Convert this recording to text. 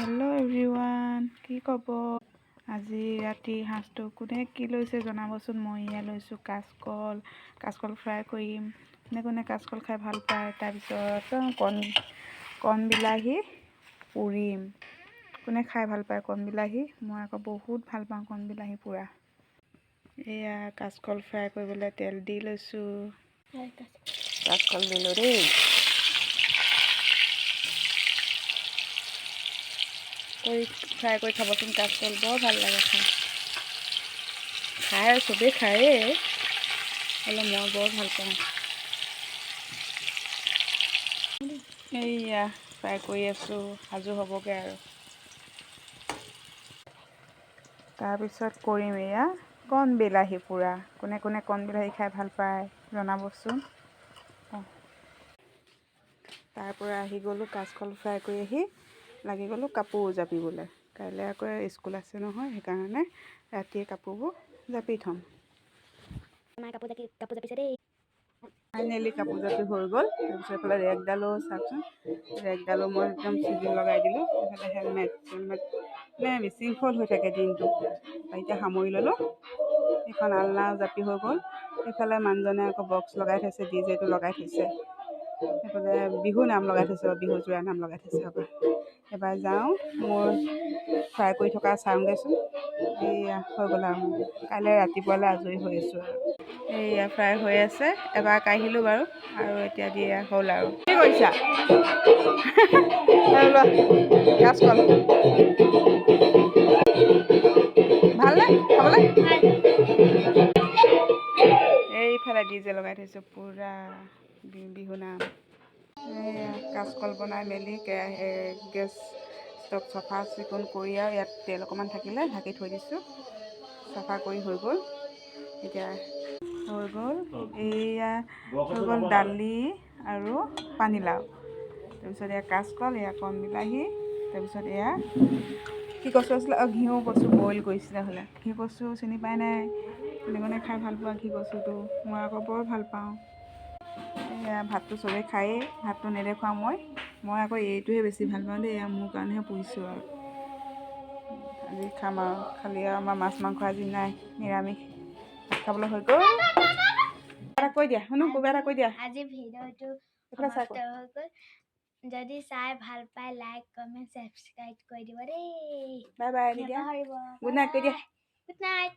Hello' everyone, কি খবৰ? আজি ৰাতি সাঁজটো কোনে কি লৈছে জনাবচোন। মই এয়া লৈছোঁ কাচকল ফ্ৰাই কৰিম। কোনে কাচকল খাই ভাল পায়। তাৰপিছত কণ বিলাহী পুৰিম। কোনে খাই ভাল পায় কণ বিলাহী? মই আকৌ বহুত ভাল পাওঁ কণ বিলাহী পুৰা। এয়া কাচকল ফ্ৰাই কৰিবলৈ তেল দি লৈছোঁ। কাচকল দিলোঁ দেই। ফ্ৰাই কৰি খাবচোন, কাচকল বৰ ভাল লাগে খাই চবেই খায়েই, হ'লে মই বৰ ভাল পাওঁ। এইয়া ফ্ৰাই কৰি আছোঁ, সাজু হ'বগৈ আৰু। তাৰপিছত কৰিম এয়া কণ বিলাহী পোৰা। কোনে কণ বিলাহী খাই ভাল পায় জনাবচোন। তাৰ পৰা আহি গ'লোঁ, কাচকল ফ্ৰাই কৰি আহি লাগি গ'লোঁ কাপোৰ জাপিবলৈ। কাইলৈ আকৌ স্কুল আছে নহয়, সেইকাৰণে ৰাতিয়ে কাপোৰবোৰ জাপি থ'ম। ফাইনেলি কাপোৰ জাপি হৈ গ'ল। তাৰপিছত এইফালে ৰেগডালো চাওকচোন, ৰেগডালো মই একদম চিজিল লগাই দিলোঁ। এইফালে হেলমেট বিশৃংখল হৈ থাকে দিনটো। এতিয়া সামৰি ল'লোঁ। এইখন আলনা জাপি হৈ গ'ল। সেইফালে মানুহজনে আকৌ বক্স লগাই থৈছে, ডিজেটো লগাই থৈছে। সেইফালে বিহু নাম লগাই থৈছে, বিহু জোৰা নাম লগাই থৈছে। এবাৰ যাওঁ, মোৰ ফ্ৰাই কৰি থকা চাওঁগৈচোন। এইয়া হৈ গ'ল আৰু কাইলৈ ৰাতিপুৱালৈ আজৰি হৈ আছোঁ আৰু। এইয়া ফ্ৰাই হৈ আছে, এবাৰ কাঢ়িলোঁ বাৰু, আৰু এতিয়া দিয়া হ'ল আৰু। কি কৰিছা? কাচকল ভালনে খাবলৈ? এইফালে ডিজে লগাই থৈছোঁ পূৰা বিহু নাম। এইয়া কাচকল বনাই মেলি গেছ ষ্টভ চফা চিকুণ কৰি আৰু ইয়াত তেল অকণমান থাকিলে ঢাকি থৈ দিছোঁ। চাফা কৰি হৈ গ'ল। এতিয়া হৈ গ'ল, এয়া হৈ গ'ল দালি আৰু পানীলাও। তাৰপিছত এয়া কাচকল, এয়া কণ বিলাহী, তাৰপিছত এয়া কি কচু আছিলে, ঘিউ কচু বইল কৰিছিলে হ'লে। ঘি কচু চিনি পাই নাই? কোনে খাই ভাল পোৱা ঘি কচুটো? মই আকৌ বৰ ভাল পাওঁ। এয়া ভাতটো চবেই খায়েই, ভাতটো নেদেখুৱাওঁ মই আকৌ এইটোহে বেছি ভাল পাওঁ দেই। এয়া মোৰ কাৰণেহে পুৰিছোঁ আৰু আজি খাম আৰু। খালি আৰু আমাৰ মাছ মাংস আজি নাই, নিৰামিষ। ভাত খাবলৈ হৈ গ'ল। কৈ দিয়া শুনো, কিবা এটা কৈ দিয়া। আজি ভিডিঅ'টো সমাপ্ত হৈ গ'ল। যদি চাই ভাল পায় লাইক কমেণ্ট ছাবস্ক্ৰাইব কৰি দিব দেই। বাই বাই দিয়া। নাপাহৰিব। গুড নাইট কৈ দিয়া। Good night.